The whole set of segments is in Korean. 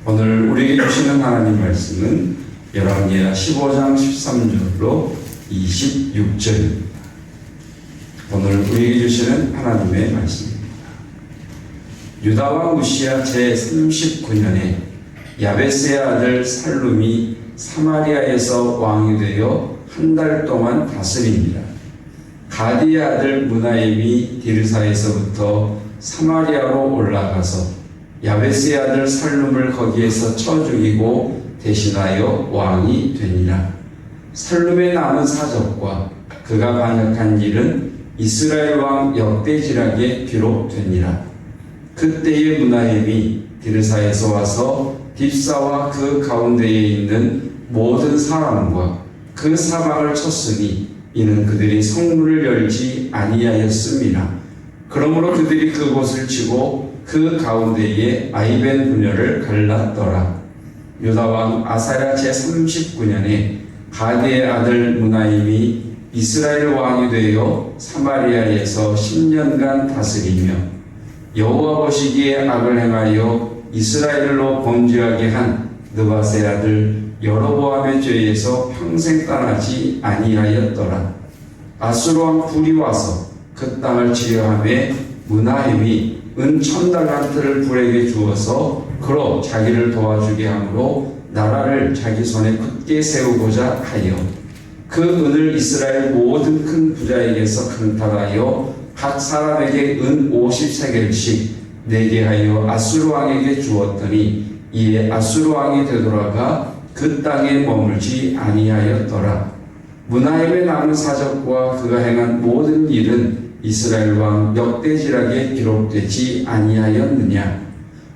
오늘 우리에게 주시는 하나님 말씀은 열왕기하 15장 13절로 26절입니다. 오늘 우리에게 주시는 하나님의 말씀입니다. 유다왕 우시야 제39년에 야베스의 아들 살룸이 사마리아에서 왕이 되어 한 달 동안 다스립니다. 가디의 아들 무나임이 디르사에서부터 사마리아로 올라가서 야베스의 아들 살룸을 거기에서 쳐 죽이고 대신하여 왕이 되니라. 살룸의 남은 사적과 그가 반역한 일은 이스라엘 왕 역대지락에 기록되니라. 그때의 무나임이 디르사에서 와서 딥사와 그 가운데에 있는 모든 사람과 그 사방을 쳤으니 이는 그들이 성문을 열지 아니하였음이라. 그러므로 그들이 그곳을 치고 그 가운데에 아이벤 분열을 갈랐더라. 유다왕 아사랴 제39년에 가디의 아들 무나임이 이스라엘 왕이 되어 사마리아에서 10년간 다스리며 여호와 보시기에 악을 행하여 이스라엘로 범죄하게 한 느밧의 아들 여로보암의 죄에서 평생 떠나지 아니하였더라. 아수르 왕 굴이 와서 그 땅을 치려하매 무나임이 은 1000달란트를 불에게 주어서 그로 자기를 도와주게 함으로 나라를 자기 손에 굳게 세우고자 하여 그 은을 이스라엘 모든 큰 부자에게서 강탈하여 각 사람에게 은 50세겔씩 내게 하여 아수르 왕에게 주었더니 이에 아수르 왕이 되돌아가 그 땅에 머물지 아니하였더라. 무나임의 남은 사적과 그가 행한 모든 일은 이스라엘 왕 역대지락에 기록되지 아니하였느냐.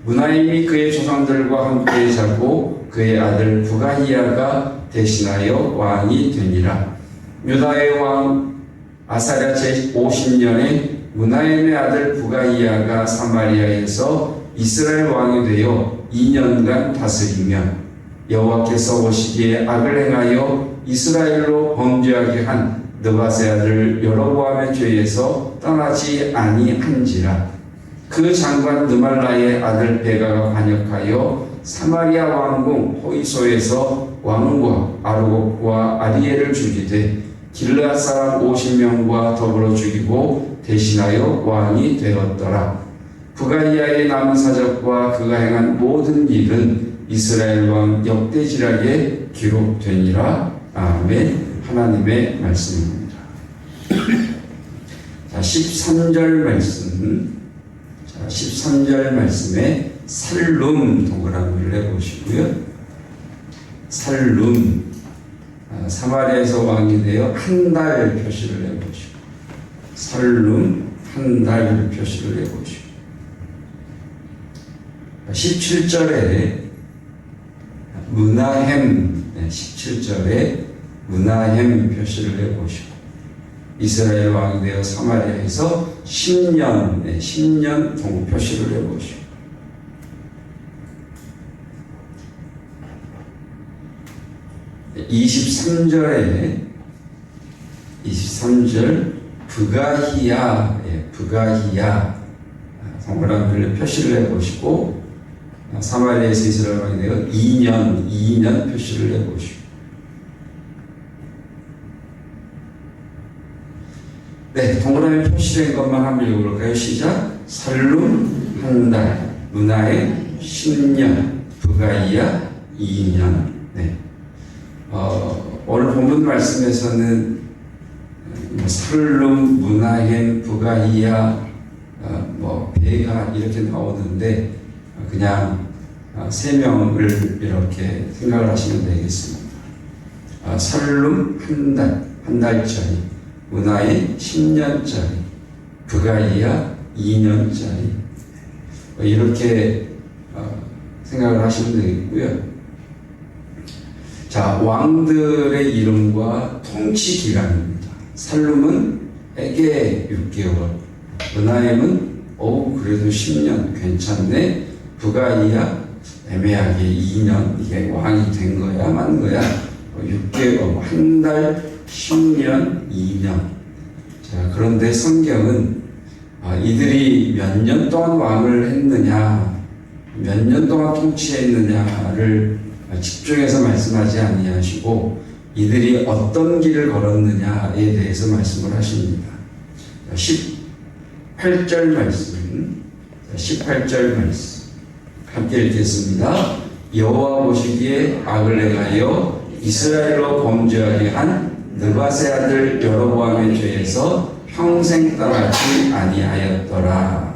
무나임이 그의 조상들과 함께 자고 그의 아들 부가히야가 대신하여 왕이 되니라. 유다의 왕 아사랴 제50년에 무나임의 아들 부가히야가 사마리아에서 이스라엘 왕이 되어 2년간 다스리며 여호와께서 보시기에 악을 행하여 이스라엘로 범죄하게 한 느밧의 아들 여로보암의 죄에서 떠나지 아니한지라. 그 장관 느말라의 아들 베가가 반역하여 사마리아 왕궁 호이소에서 왕과 아르곡과 아리엘을 죽이되 길르앗 사람 50명과 더불어 죽이고 대신하여 왕이 되었더라. 부가히야의 남은 사적과 그가 행한 모든 일은 이스라엘 왕 역대지락에 기록되니라. 아멘. 하나님의 말씀입니다. 자, 13절 말씀. 자, 13절 말씀에 살룸 동그라미를 해보시고요. 살룸. 사마리아에서 왕이 되어 한 달 표시를 해보시고. 살룸 한 달 표시를 해보시고. 17절에 무나햄, 17절에 무나햄 표시를 해보시고 이스라엘 왕이 되어 사마리아에서 10년 동부 표시를 해보시고 23절에 23절 부가히야, 부가히야 동그라미를 표시를 해보시고 사마리아에서 이스라엘 왕이 되어 2년 표시를 해보시고. 네, 동그라미 표시된 것만 한번 읽어볼까요? 시작. 살룸 한 달, 무나임 10년, 부가히야 2년. 네. 오늘 본문 말씀에서는 살룸, 무나임, 부가히야, 베가 이렇게 나오는데 그냥 세 명을 이렇게 생각을 하시면 되겠습니다. 살룸 한 달짜리, 무나임 10년짜리, 부가히야 2년짜리 이렇게 생각을 하시면 되겠고요. 자, 왕들의 이름과 통치 기간입니다. 살룸은 에게 6개월, 무나임은 그래도 10년 괜찮네. 부가히야 애매하게 2년, 이게 왕이 된 거야 만 거야. 6개월, 한 달, 10년, 2년. 자, 그런데 성경은 이들이 몇 년 동안 왕을 했느냐 몇 년 동안 통치했느냐를 집중해서 말씀하지 아니하시고 이들이 어떤 길을 걸었느냐에 대해서 말씀을 하십니다. 18절 말씀, 18절 말씀 함께 읽겠습니다. 여호와 보시기에 악을 행하여 이스라엘로 범죄하게 한 느밧의 아들 여로보암의 죄에서 평생 떠나지 아니하였더라.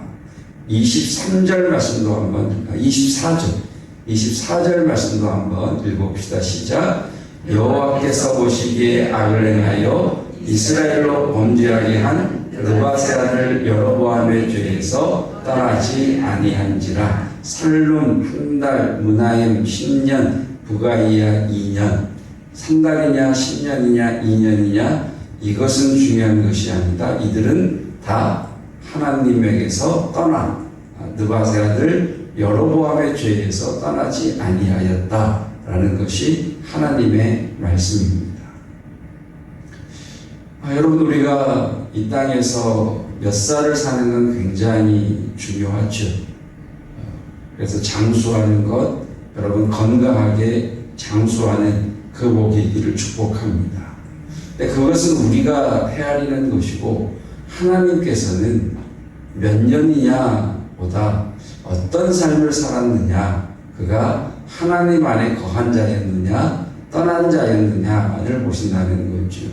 23절 말씀도 한번, 24절 말씀도 한번 읽어봅시다. 시작. 여호와께서 보시기에 악을 행하여 이스라엘로 범죄하게 한 느밧의 아들 여로보암의 죄에서 떠나지 아니한지라. 살룸 한 달, 므나헴 10년, 부가이야 2년. 3달이냐 10년이냐 2년이냐 이것은 중요한 것이 아니다. 이들은 다 하나님에게서 떠나 느밧의 아들 여로보암의 죄에서 떠나지 아니하였다라는 것이 하나님의 말씀입니다. 여러분, 우리가 이 땅에서 몇 살을 사는 건 굉장히 중요하죠. 그래서 장수하는 것, 여러분 건강하게 장수하는 그 복이 있기를 축복합니다. 근데 그것은 우리가 헤아리는 것이고 하나님께서는 몇 년이냐 보다 어떤 삶을 살았느냐, 그가 하나님 안에 거한 자였느냐 떠난 자였느냐를 보신다는 거죠.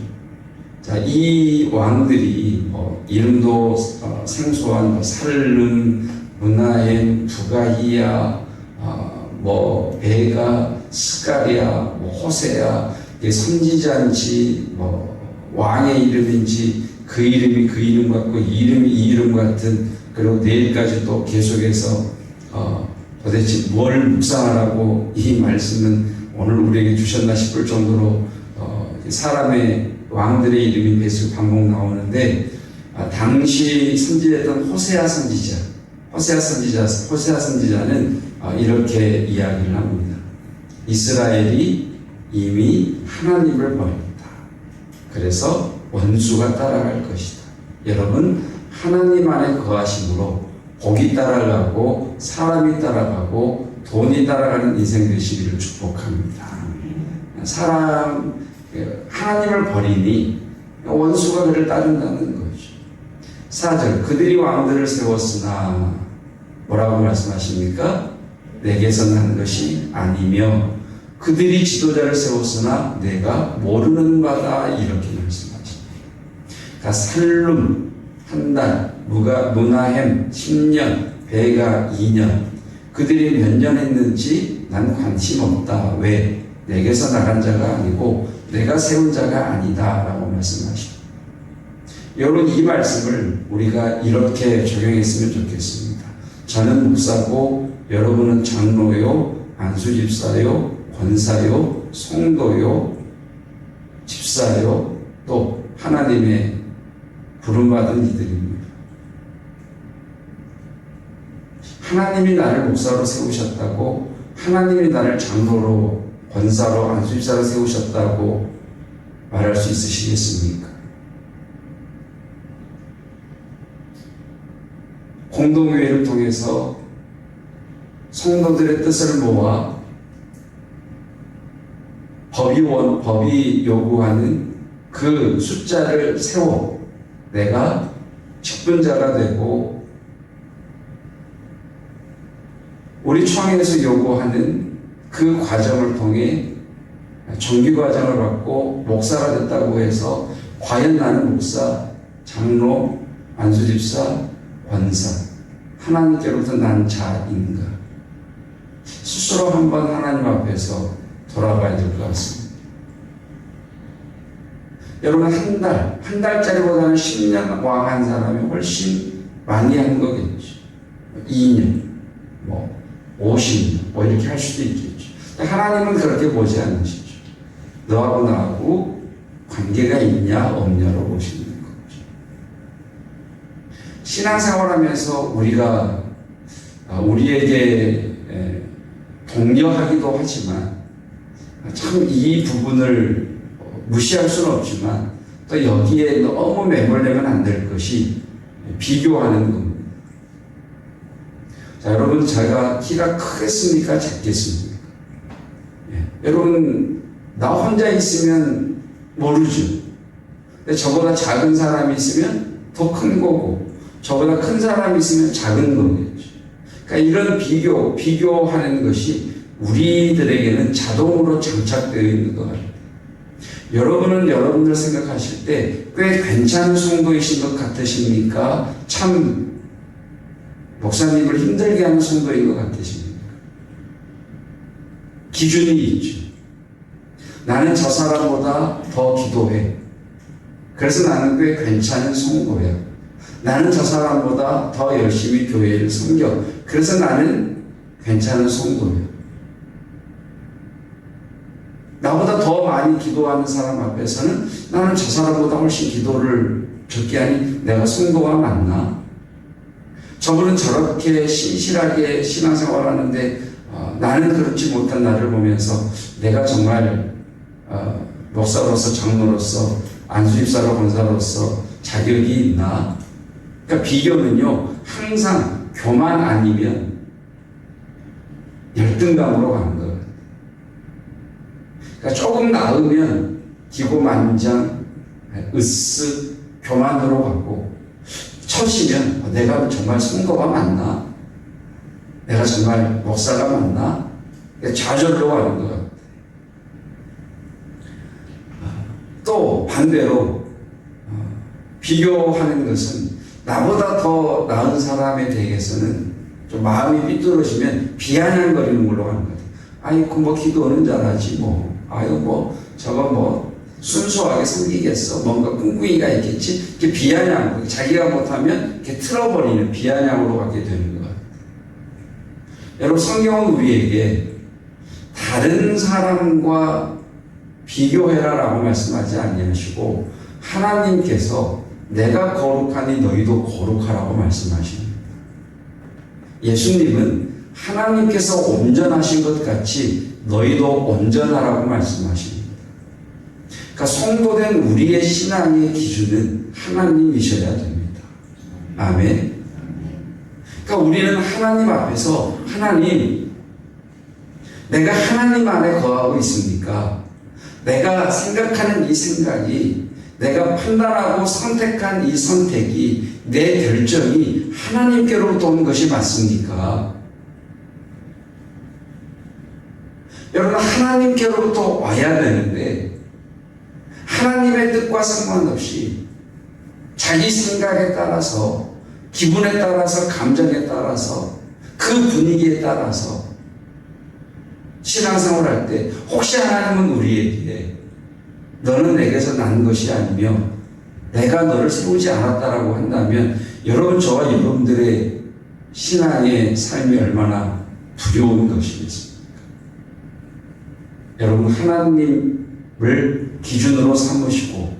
자, 이 왕들이 이름도 생소한 살름, 므나헴, 부가이야, 베가, 스가랴, 호세야, 선지자인지 왕의 이름인지 그 이름이 그 이름 같고 이 이름이 이 이름 같은, 그리고 내일까지 또 계속해서 도대체 뭘 묵상하라고 이 말씀은 오늘 우리에게 주셨나 싶을 정도로 사람의 왕들의 이름이 계속 반복 나오는데, 당시 선지했던 호세아 선지자는 이렇게 이야기를 합니다. 이스라엘이 이미 하나님을 버렸다. 그래서 원수가 따라갈 것이다. 여러분, 하나님 안에 거하심으로 복이 따라가고 사람이 따라가고 돈이 따라가는 인생 되시기를 축복합니다. 하나님을 버리니 원수가 그를 따른다는 거죠. 4절, 그들이 왕들을 세웠으나 뭐라고 말씀하십니까? 내게서 난 것이 아니며 그들이 지도자를 세웠으나 내가 모르는 바다, 이렇게 말씀하십니다. 그러니까 살룸 한 달, 므나헴 10년, 베가 2년, 그들이 몇 년 했는지 난 관심 없다. 왜? 내게서 나간 자가 아니고 내가 세운 자가 아니다 라고 말씀하십니다. 여러분, 이 말씀을 우리가 이렇게 적용했으면 좋겠습니다. 저는 목사고 여러분은 장로요, 안수집사요, 권사요, 성도요, 집사요, 또 하나님의 부름받은 이들입니다. 하나님이 나를 목사로 세우셨다고, 하나님이 나를 장로로, 권사로, 안수집사로 세우셨다고 말할 수 있으시겠습니까? 공동회의를 통해서 성도들의 뜻을 모아 법이 요구하는 그 숫자를 세워 내가 직분자가 되고, 우리 총회에서 요구하는 그 과정을 통해 정규 과정을 받고 목사가 됐다고 해서 과연 나는 목사, 장로, 안수집사, 권사, 하나님께로부터 난 자인가? 스스로 한번 하나님 앞에서 돌아봐야 될 것 같습니다. 여러분, 한 달짜리보다는 10년 왕한 사람이 훨씬 많이 한 거겠죠. 2년, 50년, 이렇게 할 수도 있겠죠. 하나님은 그렇게 보지 않으시죠. 너하고 나하고 관계가 있냐 없냐로 보시는 거죠. 신앙생활하면서 우리가 우리에게 독려하기도 하지만 참 이 부분을 무시할 수는 없지만 또 여기에 너무 매몰되면 안 될 것이 비교하는 겁니다. 자, 여러분, 제가 키가 크겠습니까? 작겠습니까? 예. 여러분, 나 혼자 있으면 모르죠. 근데 저보다 작은 사람이 있으면 더 큰 거고, 저보다 큰 사람이 있으면 작은 거겠죠. 그러니까 이런 비교하는 것이 우리들에게는 자동으로 장착되어 있는 것 같아요. 여러분은 여러분들 생각하실 때 꽤 괜찮은 성도이신 것 같으십니까? 참 목사님을 힘들게 하는 성도인 것 같으십니까? 기준이 있죠. 나는 저 사람보다 더 기도해. 그래서 나는 꽤 괜찮은 성도야. 나는 저 사람보다 더 열심히 교회를 섬겨. 그래서 나는 괜찮은 성도야. 나보다 더 많이 기도하는 사람 앞에서는 나는 저 사람보다 훨씬 기도를 적게 하니 내가 성도가 맞나? 저분은 저렇게 신실하게 신앙생활 하는데 나는 그렇지 못한 나를 보면서 내가 정말 목사로서 장로로서 안수집사로 권사로서 자격이 있나? 그러니까 비교는요 항상 교만 아니면 열등감으로 가는 거예요. 그러니까 조금 나으면 기고만장, 으쓱, 교만으로 가고 처시면 내가 정말 성도가 맞나? 내가 정말 목사가 맞나? 좌절로 가는 것 같아요. 또 반대로 비교하는 것은 나보다 더 나은 사람에 대해서는 좀 마음이 삐뚤어지면 비아냥거리는 걸로 가는 것 같아요. 아이고 뭐 기도는 잘하지 뭐. 아유 뭐 저거 뭐 순수하게 섬기겠어. 뭔가 꿍꿍이가 있겠지. 이렇게 비아냥, 자기가 못하면 이렇게 틀어버리는 비아냥으로 가게 되는 것 같아요. 여러분 성경은 우리에게 다른 사람과 비교해라라고 말씀하지 아니하시고 하나님께서 내가 거룩하니 너희도 거룩하라고 말씀하십니다. 예수님은 하나님께서 온전하신 것 같이 너희도 온전하라고 말씀하십니다. 그러니까 성도된 우리의 신앙의 기준은 하나님이셔야 됩니다. 아멘. 그러니까 우리는 하나님 앞에서 하나님, 내가 하나님 안에 거하고 있습니까? 내가 생각하는 이 생각이, 내가 판단하고 선택한 이 선택이, 내 결정이 하나님께로부터 온 것이 맞습니까? 여러분 하나님께로부터 와야 되는데 하나님의 뜻과 상관없이 자기 생각에 따라서 기분에 따라서 감정에 따라서 그 분위기에 따라서 신앙생활 할 때 혹시 하나님은 우리에게 너는 내게서 난 것이 아니며 내가 너를 세우지 않았다라고 한다면 여러분 저와 여러분들의 신앙의 삶이 얼마나 두려운 것이겠습니까? 여러분 하나님을 기준으로 삼으시고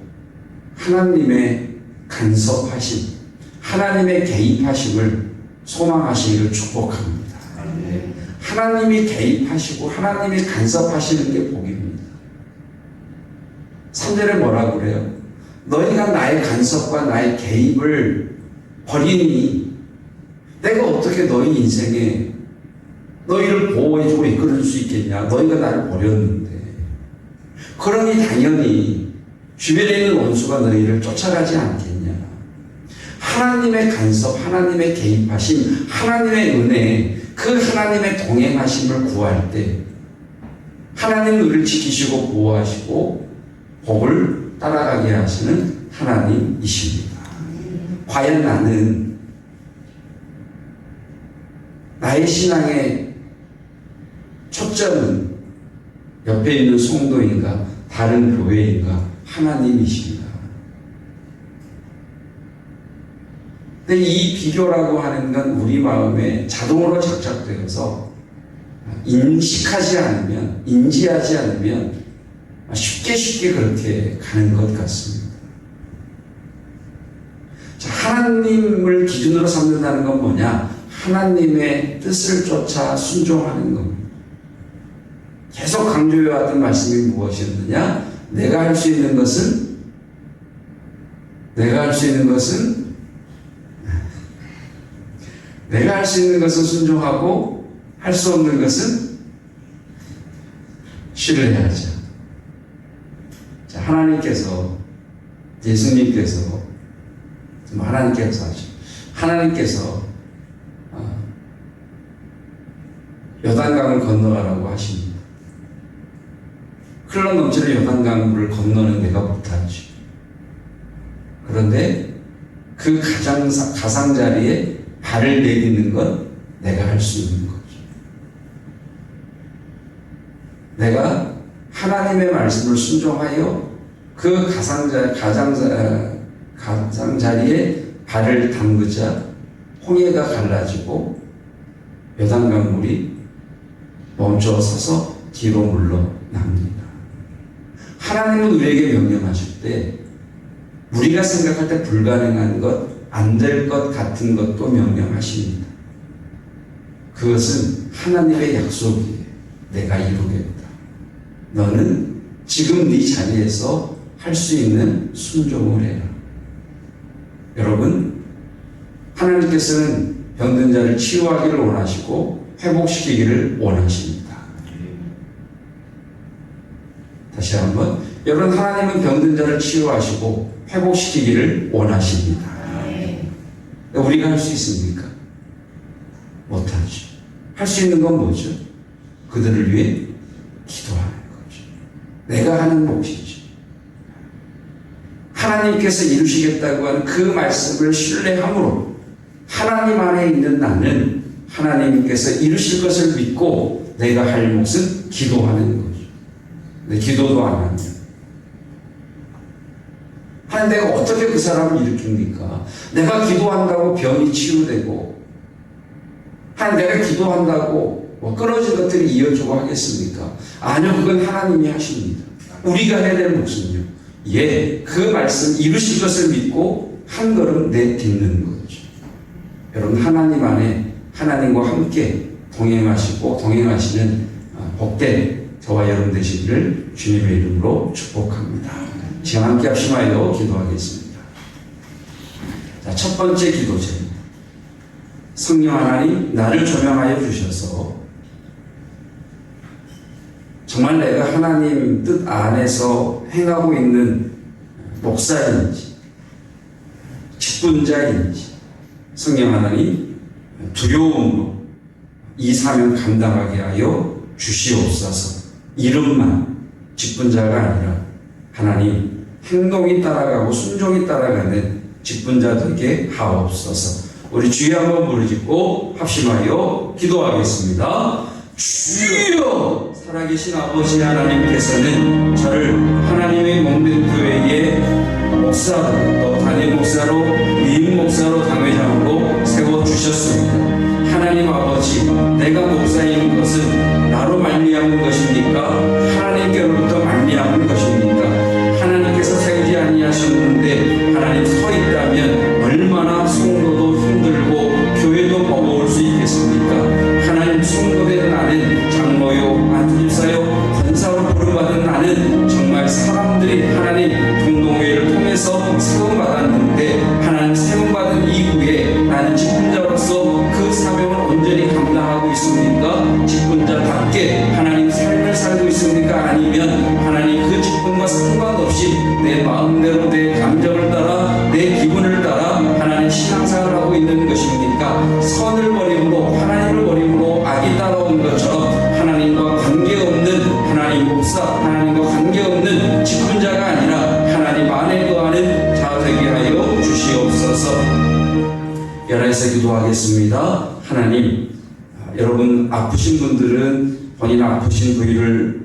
하나님의 간섭하심, 하나님의 개입하심을 소망하시기를 축복합니다. 하나님이 개입하시고 하나님이 간섭하시는 게 복입니다. 3절에 뭐라고 그래요? 너희가 나의 간섭과 나의 개입을 버리니 내가 어떻게 너희 인생에 너희를 보호해주고 이끌어줄 수 있겠냐? 너희가 나를 버렸는데. 그러니 당연히 주변에 있는 원수가 너희를 쫓아가지 않겠냐? 하나님의 간섭, 하나님의 개입하심, 하나님의 은혜, 그 하나님의 동행하심을 구할 때 하나님 우리를 지키시고 보호하시고 복을 따라가게 하시는 하나님이십니다. 과연 나는 나의 신앙의 초점은 옆에 있는 성도인가 다른 교회인가 하나님이십니다. 근데 이 비교라고 하는 건 우리 마음에 자동으로 장착되어서 인식하지 않으면, 인지하지 않으면 쉽게 그렇게 가는 것 같습니다. 자, 하나님을 기준으로 삼는다는 건 뭐냐? 하나님의 뜻을 쫓아 순종하는 겁니다. 계속 강조해왔던 말씀이 무엇이었느냐? 내가 할 수 있는 것은 내가 할 수 있는 것은 순종하고 할 수 없는 것은 신뢰하자. 자, 하나님께서, 예수님께서, 하나님께서 하죠. 하나님께서 요단강을 건너가라고 하십니다. 흘러 넘치는 요단강물을 건너는 내가 못하지. 그런데 그 가상자리에 발을 내딛는 건 내가 할 수 있는 거죠. 내가 하나님의 말씀을 순종하여 그 가상자리에 발을 담그자 홍해가 갈라지고 요단강물이 멈춰 서서 뒤로 물러납니다. 하나님은 우리에게 명령하실 때 우리가 생각할 때 불가능한 것, 안 될 것 같은 것도 명령하십니다. 그것은 하나님의 약속이에요. 내가 이루겠다. 너는 지금 네 자리에서 할 수 있는 순종을 해라. 여러분, 하나님께서는 병든 자를 치유하기를 원하시고 회복시키기를 원하십니다. 다시 한번, 여러분, 하나님은 병든 자를 치유하시고 회복시키기를 원하십니다. 우리가 할 수 있습니까? 못하죠. 할 수 있는 건 뭐죠? 그들을 위해 기도하는 거죠. 내가 하는 몫이죠. 하나님께서 이루시겠다고 하는 그 말씀을 신뢰함으로 하나님 안에 있는 나는 하나님께서 이루실 것을 믿고 내가 할 몫은 기도하는 거죠. 근데 기도도 안 하면 하나님, 내가 어떻게 그 사람을 일으킵니까? 내가 기도한다고 병이 치유되고, 하나님, 내가 기도한다고 끊어진 것들이 이어지고 하겠습니까? 아니요, 그건 하나님이 하십니다. 우리가 해야 될 몫은요, 그 말씀 이루실 것을 믿고 한 걸음 내딛는 거죠. 여러분, 하나님 안에 하나님과 함께 동행하시고 동행하시는 복된 저와 여러분 되시기를 주님의 이름으로 축복합니다. 지금 함께 합심하여 기도하겠습니다. 자, 첫 번째 기도 제목. 성령 하나님, 나를 조명하여 주셔서 정말 내가 하나님 뜻 안에서 행하고 있는 목사인지 직분자인지 성령 하나님 두려움으로 이 사명 감당하게 하여 주시옵소서. 이름만 직분자가 아니라 하나님 행동이 따라가고 순종이 따라가는 직분자들에게 하옵소서. 우리 주여 한번 부르짖고 합심하여 기도하겠습니다. 주여! 살아계신 아버지 하나님께서는 저를 하나님의 몸된 교회의 목사로, 또 담임 목사로, 위임 목사로, 당회장으로 세워주셨습니다. 하나님 아버지, 내가 목사인 것은 나로 말미암은 것입니까? 하나님께로부터 말미암은 것입니까? 하나님께서 세우지 아니하셨는데 하나님 서 있다면 얼마나 성도도 힘들고 교회도 버거울 수 있겠습니까? 하나님 성도된 나는 장로요, 안수집사요, 권사로 부름받은 나는 정말 사람들이 하나님 공동회를 통해서 세움받았는데 하나님 세움받은 이후에 나는 직분자로서 그 사명을 온전히 감당하고 있습니까? 직분자답게 하나님 삶을 살고 있습니까? 아니면 하나님 그 직분과 상관없이 내 마음대로 내 감정을 따라 내 기분을 따라 하나님 신앙생활을 하고 있는 것입니까? 선을 버림으로 하나님을 버림으로 악이 따라온 것처럼 하나님과 관계없는 하나님 목사, 하나님과 관계없는 직분자가 아니라 하나님 안에 거하는 자 되게 하여 주시옵소서. 연합해서 기도하겠습니다. 하나님, 여러분 아프신 분들은 본인 아프신 부위를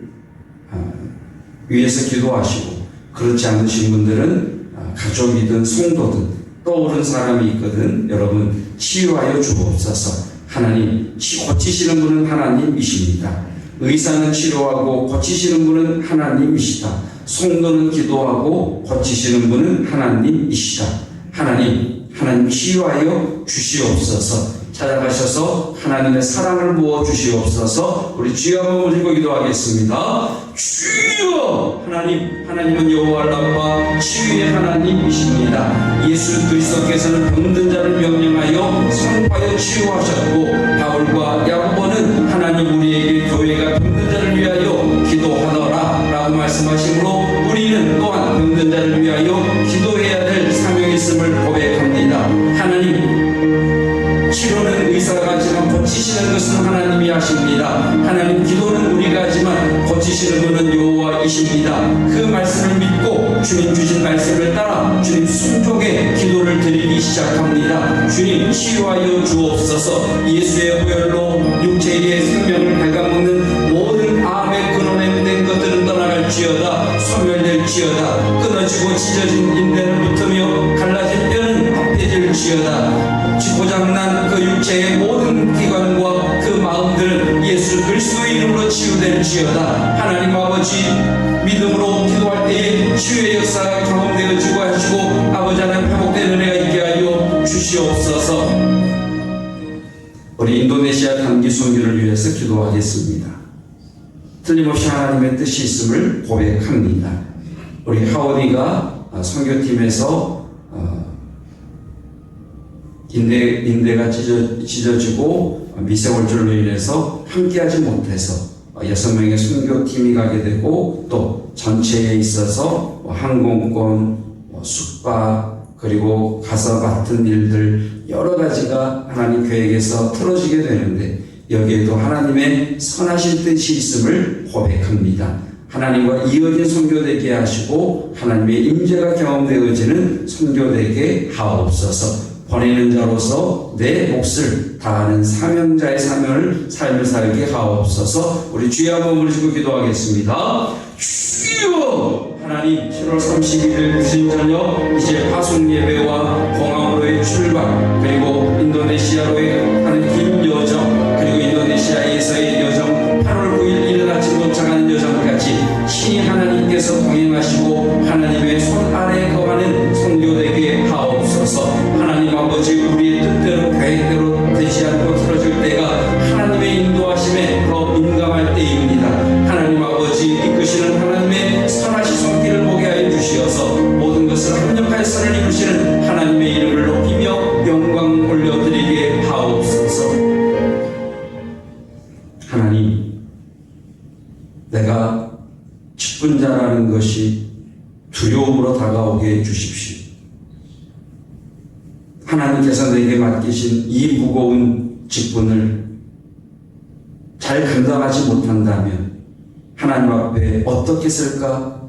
위해서 기도하시고, 그렇지 않으신 분들은 가족이든 성도든 떠오른 사람이 있거든 여러분 치유하여 주옵소서. 하나님, 고치시는 분은 하나님이십니다. 의사는 치료하고 고치시는 분은 하나님이시다. 성도는 기도하고 고치시는 분은 하나님이시다. 하나님 치유하여 주시옵소서. 찾아가셔서 하나님의 사랑을 부어 주시옵소서. 우리 주여 한번 드리고 기도하겠습니다. 주여! 하나님은 여호와 라파 치유의 하나님이십니다. 예수 그리스도께서는 병든 자를 명령하여 선포하여 치유하셨고, 바울과 야고보는 하나님 우리에게 교회가 병든 자를 위하여 기도하더라 라고 말씀하시므로 우리는 또한 병든 자를 위하여 기도해야 될 사명이 있음을 고백합니다. 하나님, 치료는 의사가 하지만 고치시는 것은 하나님이 하십니다. 하나님, 기도는 우리가 하지만 고치시는 분은 여호와이십니다. 그 말씀을 믿고 주님 주신 말씀을 따라 주님 순종의 기도를 드리기 시작합니다. 주님, 치유하여 주옵소서. 예수의 보혈로 육체의 생명을 갉아먹는 모든 암의 근원에 된 것들은 떠나갈지어다. 소멸될지어다. 끊어지고 찢어진 인대는 붙으며 갈라진 뼈는 합해질지어다. 고장난 그 육체의 모든 기관과 그 마음들은 예수 그리스도의 이름으로 치유될지어다. 하나님 아버지, 믿음으로 기도할 때에 치유의 역사가 경험되어지고 하시고 아버지 하나님 회복된 은혜가 있게 하여 주시옵소서. 우리 인도네시아 단기 선교를 위해서 기도하겠습니다. 틀림없이 하나님의 뜻이 있음을 고백합니다. 우리 하원이가 선교팀에서 인대가 찢어지고 미세월줄로 인해서 함께하지 못해서 6명의 선교팀이 가게 되고, 또 전체에 있어서 항공권, 숙박, 그리고 가서 맡은 일들 여러 가지가 하나님 계획에서 틀어지게 되는데, 여기에도 하나님의 선하신 뜻이 있음을 고백합니다. 하나님과 이어진 선교되게 하시고 하나님의 임재가 경험되어지는 선교되게 하옵소서. 보내는 자로서 내 몫을 다하는 사명자의 삶을 살게 하옵소서. 우리 주여 한번 부르시고 기도하겠습니다. 주여! 하나님, 7월 30일 구신 저녁 이제 파송 예배와 공항으로의 출발, 그리고 인도네시아로의 하는 긴 여정, 그리고 인도네시아에서의 여정, 8월 9일 이른 아침 도착하는 여정까지 신이 하나님께서 동행하시고 하나님의 손 아래에 거하는 선교되게 하옵소서. 하나님 아버지, 우리의 뜻대로 계획대로 되지 않고 틀어질 때가 하나님의 인도하심에 더 민감할 때입니다. 하나님 아버지, 이끄시는 하나님의 선하신 손길을 보게 하여 주시어서 모든 것을 합력하여 선을 이루시는 하나님의 이름을 높이며 영광 올려드리게 하옵소서. 하나님, 내가 직분자라는 것이 두려움으로 다가오게 해주십시오. 하나님께서 내게 맡기신 이 무거운 직분을 잘 감당하지 못한다면 하나님 앞에 어떻게 설까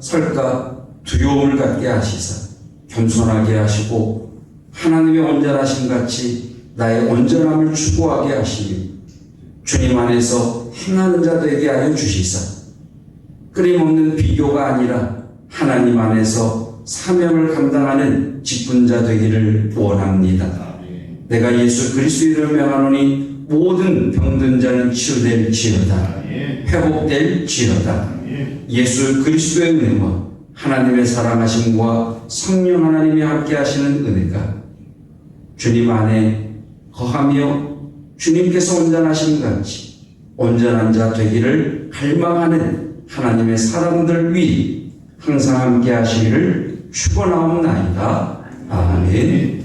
두려움을 갖게 하시사 겸손하게 하시고 하나님의 온전하심 같이 나의 온전함을 추구하게 하시며 주님 안에서 행하는 자 되게 하여 주시사 끊임없는 비교가 아니라 하나님 안에서 사명을 감당하는 직분자 되기를 원합니다. 내가 예수 그리스도의 이름을 명하노니 모든 병든 자는 치유될지어다. 회복될지어다. 예수 그리스도의 은혜와 하나님의 사랑하심과 성령 하나님이 함께 하시는 은혜가 주님 안에 거하며 주님께서 온전하신 같이 온전한 자 되기를 갈망하는 하나님의 사람들 위 항상 함께 하시기를 축원하옵나이다. 아멘.